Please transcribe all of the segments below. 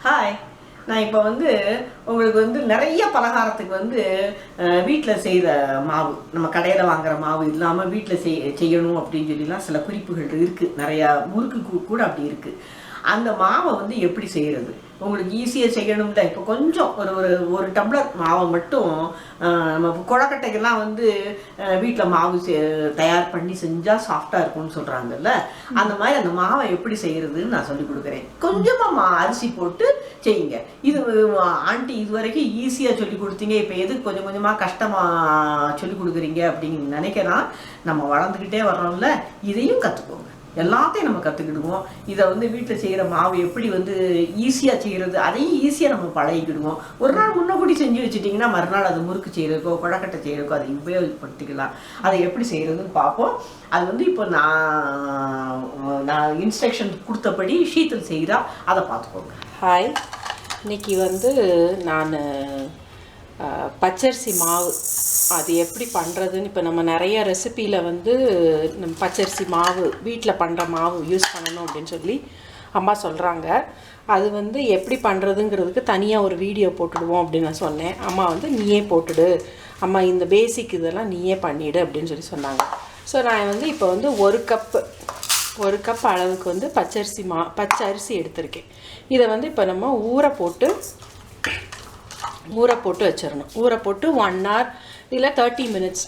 Hi. நான் இப்போ உங்களுக்கு நிறைய பலகாரத்துக்கு வீட்டில் செய்கிற மாவு, நம்ம கடையில் வாங்குற மாவு இல்லாமல் வீட்டில் செய்யணும் அப்படின்னு சொல்லிலாம் சில குறிப்புகள் இருக்குது. நிறையா முறுக்கு கூட அப்படி இருக்குது. அந்த மாவை எப்படி செய்கிறது, உங்களுக்கு ஈஸியாக செய்யணும்ல. இப்போ கொஞ்சம் ஒரு ஒரு ஒரு டம்ளர் மாவை மட்டும் நம்ம கொழக்கட்டைக்கெல்லாம் வீட்டில் மாவு தயார் பண்ணி செஞ்சால் சாஃப்டாக இருக்கும்னு சொல்கிறாங்கல்ல. அந்த மாதிரி அந்த மாவை எப்படி செய்கிறதுன்னு நான் சொல்லி கொடுக்குறேன். கொஞ்சமாக அரிசி போட்டு செய்யுங்க. இது ஆண்டி இது வரைக்கும் ஈஸியாக சொல்லி கொடுத்தீங்க, இப்போ எதுக்கு கொஞ்சம் கொஞ்சமாக கஷ்டமாக சொல்லி கொடுக்குறீங்க அப்படின்னு நினைக்கலாம். நம்ம வளர்ந்துக்கிட்டே வர்றோம்ல, இதையும் கற்றுக்கோங்க. எல்லாத்தையும் நம்ம கற்றுக்கிடுவோம். இதை வீட்டில் செய்கிற மாவு எப்படி ஈஸியாக செய்கிறது, அதையும் ஈஸியாக நம்ம பழகிக்கிடுவோம். ஒரு நாள் முன்னக்கூடி செஞ்சு வச்சுட்டிங்கன்னா மறுநாள் அது முறுக்கு செய்கிறதுக்கோ கொழக்கட்டை செய்கிறதுக்கோ அதை உபயோகப்படுத்திக்கலாம். அதை எப்படி செய்கிறதுன்னு பார்ப்போம். அது இப்போ நான் இன்ஸ்ட்ரக்ஷன் கொடுத்தபடி ஷீத்தல் செய்கிறா, அதை பார்த்துக்கோங்க. ஹாய். இன்னைக்கு நான் பச்சரிசி மாவு அது எப்படி பண்ணுறதுன்னு, இப்போ நம்ம நிறைய ரெசிப்பியில் நம்ம பச்சரிசி மாவு வீட்டில் பண்ணுற மாவு யூஸ் பண்ணணும் அப்படின்னு சொல்லி அம்மா சொல்கிறாங்க. அது எப்படி பண்ணுறதுங்கிறதுக்கு தனியாக ஒரு வீடியோ போட்டுடுவோம் அப்படின்னு நான் சொன்னேன். அம்மா நீயே போட்டுடு அம்மா, இந்த பேசிக் இதெல்லாம் நீயே பண்ணிவிடு அப்படின்னு சொல்லி சொன்னாங்க. ஸோ நான் இப்போ ஒரு கப் அளவுக்கு பச்சை அரிசி எடுத்திருக்கேன். இதை இப்போ நம்ம ஊற போட்டு வச்சிடணும். ஊற போட்டு 1 hour இல்லை 30 minutes,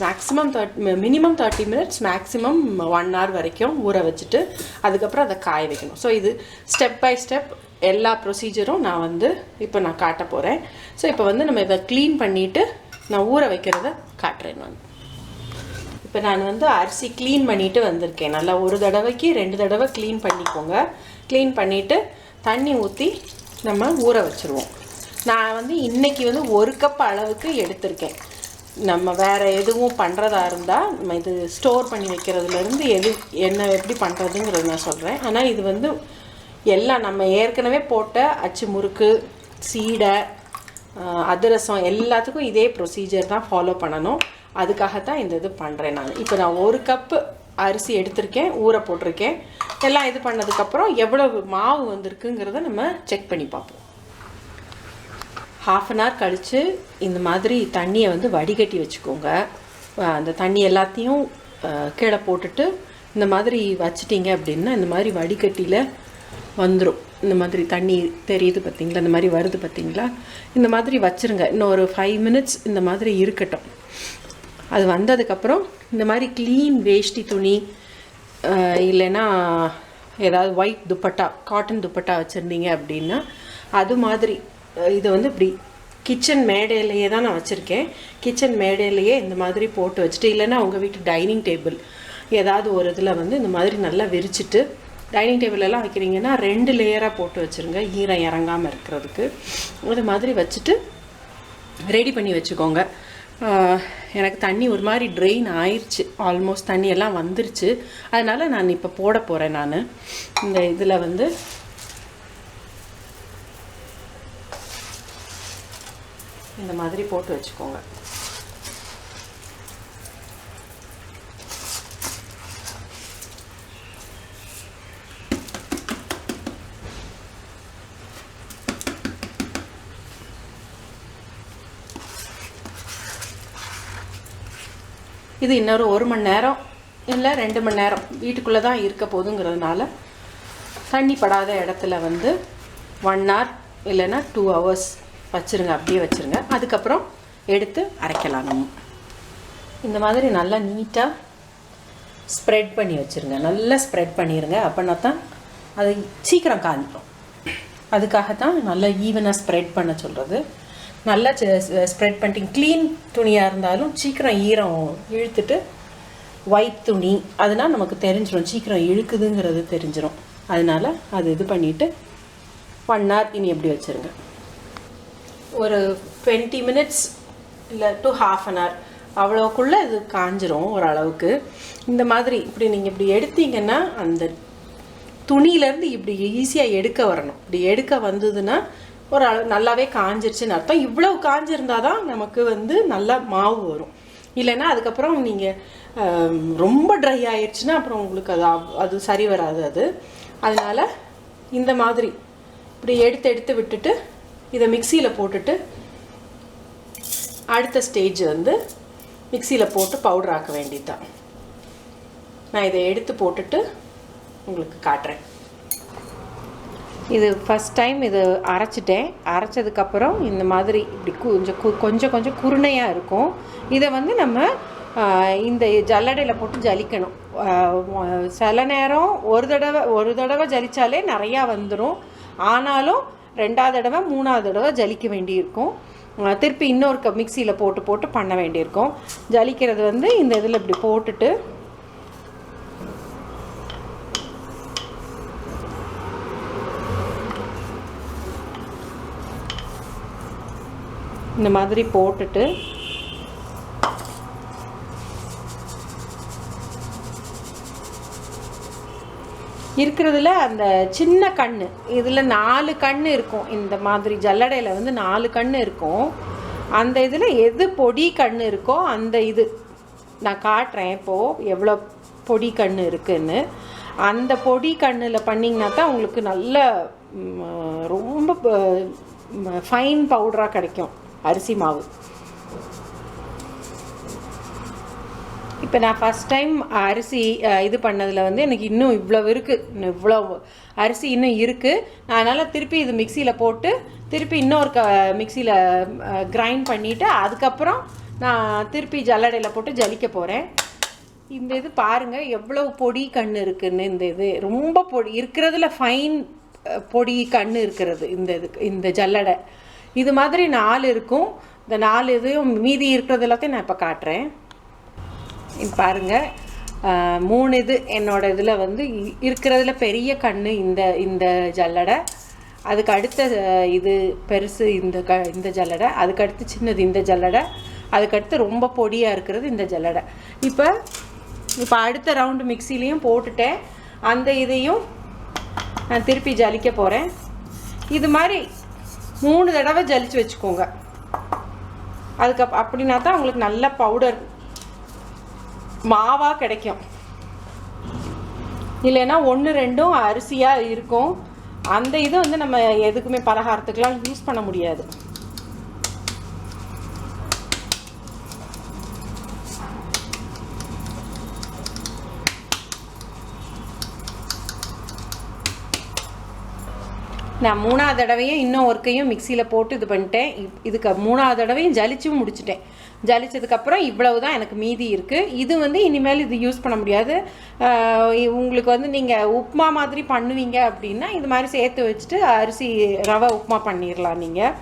minimum 30 minutes, maximum 1 hour வரைக்கும் ஊற வச்சுட்டு அதுக்கப்புறம் அதை காய வைக்கணும். ஸோ இது ஸ்டெப் பை ஸ்டெப் எல்லா ப்ரொசீஜரும் நான் இப்போ நான் காட்ட போகிறேன். ஸோ இப்போ நம்ம இதை க்ளீன் பண்ணிவிட்டு நான் ஊற வைக்கிறத காட்டுறேன். இப்போ நான் அரிசி க்ளீன் பண்ணிவிட்டு வந்திருக்கேன். நல்லா ஒரு தடவைக்கு 2 தடவை க்ளீன் பண்ணிக்கோங்க. க்ளீன் பண்ணிவிட்டு தண்ணி ஊற்றி நம்ம ஊற வச்சுருவோம். நான் இன்றைக்கி 1 கப் அளவுக்கு எடுத்திருக்கேன். நம்ம வேறு எதுவும் பண்ணுறதா இருந்தால் நம்ம இது ஸ்டோர் பண்ணி வைக்கிறதுலேருந்து என்ன எப்படி பண்ணுறதுங்கிறது நான் சொல்கிறேன். ஆனால் இது எல்லாம் நம்ம ஏற்கனவே போட்ட அச்சு முறுக்கு, சீடை, அதிரசம் எல்லாத்துக்கும் இதே ப்ரொசீஜர் தான் ஃபாலோ பண்ணணும். அதுக்காகத்தான் இந்த இது பண்ணுறேன் நான். இப்போ நான் 1 கப்பு அரிசி எடுத்திருக்கேன், ஊற போட்டிருக்கேன். எல்லாம் இது பண்ணதுக்கப்புறம் எவ்வளவு மாவு வந்திருக்குங்கிறத நம்ம செக் பண்ணி பார்ப்போம். 1/2 hour கழித்து இந்த மாதிரி தண்ணியை வடிகட்டி வச்சுக்கோங்க. அந்த தண்ணி எல்லாத்தையும் கீழே போட்டுட்டு இந்த மாதிரி வச்சிட்டிங்க அப்படின்னா இந்த மாதிரி வடிகட்டியில் வந்துடும். இந்த மாதிரி தண்ணி தெரியுது பார்த்திங்களா, இந்த மாதிரி வருது பார்த்திங்களா. இந்த மாதிரி வச்சுருங்க. இன்னும் ஒரு 5 minutes இந்த மாதிரி இருக்கட்டும். அது வந்ததுக்கப்புறம் இந்த மாதிரி க்ளீன் வேஷ்டி துணி இல்லைன்னா ஏதாவது ஒயிட் துப்பட்டா, காட்டன் துப்பட்டா வச்சுருந்தீங்க அப்படின்னா அது மாதிரி இதை இப்படி கிச்சன் மேடையிலையே தான் நான் வச்சுருக்கேன். கிச்சன் மேடையிலையே இந்த மாதிரி போட்டு வச்சுட்டு, இல்லைன்னா உங்கள் வீட்டு டைனிங் டேபிள் ஏதாவது ஒரு இதில் இந்த மாதிரி நல்லா விரிச்சிட்டு, டைனிங் டேபிளெல்லாம் வைக்கிறீங்கன்னா 2 லேயராக போட்டு வச்சுருங்க, ஈரம் இறங்காமல் இருக்கிறதுக்கு. அது மாதிரி வச்சுட்டு ரெடி பண்ணி வச்சுக்கோங்க. எனக்கு தண்ணி ஒரு மாதிரி ட்ரெயின் ஆயிடுச்சு, ஆல்மோஸ்ட் தண்ணியெல்லாம் வந்துருச்சு. அதனால் நான் இப்போ போட போகிறேன். நான் இந்த இதில் இந்த மாதிரி போட்டு வச்சுக்கோங்க. இது இன்னொரு 1 மணி நேரம் இல்லை 2 மணி நேரம் வீட்டுக்குள்ளே தான் இருக்க போதுங்கிறதுனால தண்ணி படாத இடத்துல 1 hour இல்லைன்னா 2 hours வச்சுருங்க. அப்படியே வச்சுருங்க. அதுக்கப்புறம் எடுத்து அரைக்கலாம். நம்ம இந்த மாதிரி நல்லா நீட்டாக ஸ்ப்ரெட் பண்ணி வச்சுருங்க. நல்லா ஸ்ப்ரெட் பண்ணிடுங்க. அப்படின்னா தான் அது சீக்கிரம் காஞ்சிடும். அதுக்காகத்தான் நல்லா ஈவனாக ஸ்ப்ரெட் பண்ண சொல்கிறது. நல்லா ஸ்ப்ரெட் பண்ணிட்டு, க்ளீன் துணியாக இருந்தாலும் சீக்கிரம் ஈரம் இழுத்துட்டு, ஒயிட் துணி அதனால் நமக்கு தெரிஞ்சிடும், சீக்கிரம் இழுக்குதுங்கிறது தெரிஞ்சிடும். அதனால் அது இது பண்ணிவிட்டு 1 hour இனி எப்படி வச்சுருங்க. ஒரு 20 minutes இல்லை to 1/2 hour அவ்வளோக்குள்ளே இது காஞ்சிரும் ஓரளவுக்கு. இந்த மாதிரி இப்படி நீங்கள் இப்படி எடுத்தீங்கன்னா அந்த துணியிலேருந்து இப்படி ஈஸியாக எடுக்க வரணும். இப்படி எடுக்க வந்ததுன்னா ஒரு அளவு நல்லாவே காஞ்சிருச்சுன்னு அர்த்தம். இவ்வளவு காஞ்சிருந்தால் தான் நமக்கு நல்லா மாவு வரும். இல்லைன்னா அதுக்கப்புறம் நீங்கள் ரொம்ப ட்ரை ஆயிடுச்சுன்னா அப்புறம் உங்களுக்கு அது சரி வராது. அதனால் இந்த மாதிரி இப்படி எடுத்து விட்டுட்டு இதை மிக்சியில் போட்டுட்டு அடுத்த ஸ்டேஜ் வந்து மிக்சியில் போட்டு பவுடர் ஆக்க வேண்டியதுதான். நான் இதை எடுத்து போட்டுட்டு உங்களுக்கு காட்டுறேன். இது ஃபஸ்ட் டைம் இது அரைச்சிட்டேன். அரைச்சதுக்கப்புறம் இந்த மாதிரி இப்படி கொஞ்சம் குருணையாக இருக்கும். இதை வந்து நம்ம இந்த ஜல்லடையில் போட்டு ஜலிக்கணும். சில நேரம் ஒரு தடவை ஜலித்தாலே நிறையா வந்துடும். ஆனாலும் 2வது தடவை 3வது தடவை ஜலிக்க வேண்டியிருக்கும். திருப்பி இன்னொரு மிக்சியில் போட்டு பண்ண வேண்டியிருக்கும். ஜலிக்கிறது வந்து இந்த இதில் இப்படி போட்டுட்டு இந்த மாதிரி போட்டுட்டு இருக்கிறதுல அந்த சின்ன கண்ணு இதில் 4 கண்ணு இருக்கும். இந்த மாதிரி ஜல்லடையில் வந்து 4 கண்ணு இருக்கும். அந்த இதில் எது பொடி கண்ணு இருக்கோ அந்த இது நான் காட்டுறேன் இப்போது எவ்வளோ பொடி கண்ணு இருக்குன்னு. அந்த பொடி கண்ணில் பண்ணிங்கன்னா தான் உங்களுக்கு நல்ல ரொம்ப ஃபைன் பவுடராக கிடைக்கும் அரிசி மாவு. இப்போ நான் ஃபஸ்ட் டைம் அரிசி இது பண்ணதில் வந்து எனக்கு இன்னும் இவ்வளோ இருக்குது, இவ்வளோ அரிசி இன்னும் இருக்குது. அதனால் திருப்பி இது மிக்சியில் போட்டு திருப்பி இன்னொரு மிக்சியில் கிரைண்ட் பண்ணிவிட்டு அதுக்கப்புறம் நான் திருப்பி ஜல்லடையில் போட்டு ஜலிக்க போகிறேன். இந்த இது பாருங்கள் எவ்வளோ பொடி கண்ணு இருக்குதுன்னு. இந்த இது ரொம்ப பொடி இருக்கிறதுல ஃபைன் பொடி கண்ணு இருக்கிறது இந்த ஜல்லடை. இது மாதிரி 4 இருக்கும். இந்த 4 இதுவும் மீதி இருக்கிறது எல்லாத்தையும் நான் இப்போ காட்டுறேன். பாருங்கள் 3 இது என்னோட இதில் வந்து இருக்கிறதுல பெரிய கண்ணு இந்த ஜல்லடை. அதுக்கு அடுத்த இது பெருசு இந்த ஜல்லடை. அதுக்கு அடுத்து சின்னது இந்த ஜல்லடை. அதுக்கடுத்து ரொம்ப பொடியாக இருக்கிறது இந்த ஜல்லடை. இப்போ அடுத்த ரவுண்டு மிக்சிலையும் போட்டுட்டேன். அந்த இதையும் நான் திருப்பி ஜலிக்க போகிறேன். இது மாதிரி 3 தடவை ஜலிச்சு வச்சுக்கோங்க. அப்படின்னா தான் உங்களுக்கு நல்ல பவுடர் மாவாக கிடைக்கும். இல்லைன்னா 1-2 அரிசியாக இருக்கும். அந்த இது வந்து நம்ம எதுக்குமே பலகாரத்துக்கெலாம் யூஸ் பண்ண முடியாது. நான் 3வது தடவையும் இன்னும் ஒர்க்கையும் மிக்சியில் போட்டு இது பண்ணிட்டேன். இதுக்கு 3வது தடவையும் ஜலிச்சும் முடிச்சிட்டேன். ஜலிச்சதுக்கப்புறம் இவ்வளவு தான் எனக்கு மீதி இருக்குது. இது வந்து இனிமேல் இது யூஸ் பண்ண முடியாது. உங்களுக்கு வந்து நீங்கள் உப்புமா மாதிரி பண்ணுவீங்க அப்படின்னா இது மாதிரி சேர்த்து வச்சுட்டு அரிசி ரவை உப்புமா பண்ணிடலாம் நீங்கள்.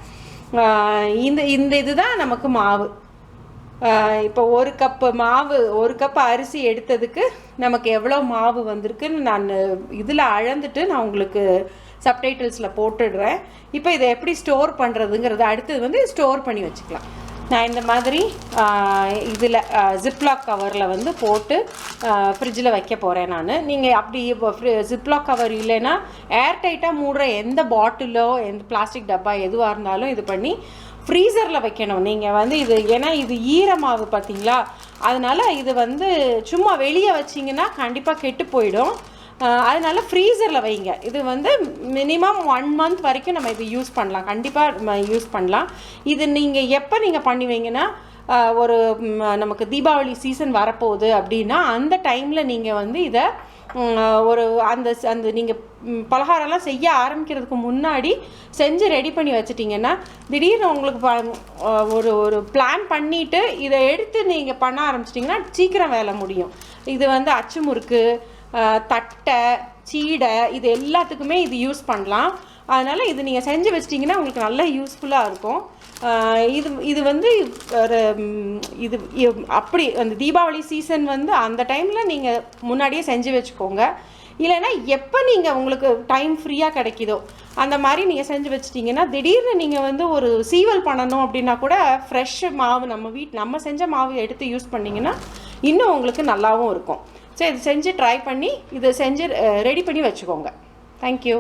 இந்த இதுதான் நமக்கு மாவு. இப்போ 1 கப்பு மாவு 1 கப் அரிசி எடுத்ததுக்கு நமக்கு எவ்வளோ மாவு வந்திருக்குன்னு நான் இதில் அளந்துட்டு நான் உங்களுக்கு சப்டைட்டில்ஸில் போட்டுடுறேன். இப்போ இதை எப்படி ஸ்டோர் பண்ணுறதுங்கிறது அடுத்தது வந்து ஸ்டோர் பண்ணி வச்சுக்கலாம். நான் இந்த மாதிரி இதில் ஜிப்லாக் கவரில் வந்து போட்டு ஃப்ரிட்ஜில் வைக்க போகிறேன் நான். நீங்கள் அப்படி ஜிப்லாக் கவர் இல்லைன்னா ஏர்டைட்டாக மூடுற எந்த பாட்டிலோ எந்த பிளாஸ்டிக் டப்பா எதுவாக இருந்தாலும் இது பண்ணி ஃப்ரீசரில் வைக்கணும். நீங்கள் வந்து இது ஏன்னா இது ஈரமாவு பார்த்தீங்களா, அதனால் இது வந்து சும்மா வெளியே வச்சிங்கன்னா கண்டிப்பாக கெட்டு போயிடும். அதனால் ஃப்ரீசரில் வைங்க. இது வந்து மினிமம் 1 மந்த் வரைக்கும் நம்ம இது யூஸ் பண்ணலாம், கண்டிப்பாக யூஸ் பண்ணலாம். இது நீங்கள் எப்போ நீங்கள் பண்ணுவீங்கன்னா ஒரு நமக்கு தீபாவளி சீசன் வரப்போகுது அப்படின்னா அந்த டைமில் நீங்கள் வந்து இதை ஒரு அந்த நீங்கள் பலகாரம்லாம் செய்ய ஆரம்பிக்கிறதுக்கு முன்னாடி செஞ்சு ரெடி பண்ணி வச்சிட்டிங்கன்னா திடீர்னு உங்களுக்கு ஒரு பிளான் பண்ணிவிட்டு இதை எடுத்து நீங்கள் பண்ண ஆரம்பிச்சிட்டிங்கன்னா சீக்கிரம் வேலை முடியும். இது வந்து அச்சு முறுக்கு, தட்டை, சீடை இது எல்லாத்துக்குமே இது யூஸ் பண்ணலாம். அதனால் இது நீங்கள் செஞ்சு வச்சிட்டிங்கன்னா உங்களுக்கு நல்லா யூஸ்ஃபுல்லாக இருக்கும். இது வந்து இது அப்படி அந்த தீபாவளி சீசன் வந்து அந்த டைமில் நீங்கள் முன்னாடியே செஞ்சு வச்சுக்கோங்க. இல்லைன்னா எப்போ நீங்கள் உங்களுக்கு டைம் ஃப்ரீயாக கிடைக்கிதோ அந்த மாதிரி நீங்கள் செஞ்சு வச்சிட்டிங்கன்னா திடீர்னு நீங்கள் வந்து ஒரு சீவல் பண்ணணும் அப்படின்னா கூட ஃப்ரெஷ் மாவு நம்ம செஞ்ச மாவு எடுத்து யூஸ் பண்ணிங்கன்னா இன்னும் உங்களுக்கு நல்லாவும் இருக்கும். ஸோ இது செஞ்சு ட்ரை பண்ணி இதை செஞ்சு ரெடி பண்ணி வச்சுக்கோங்க. தேங்க்யூ.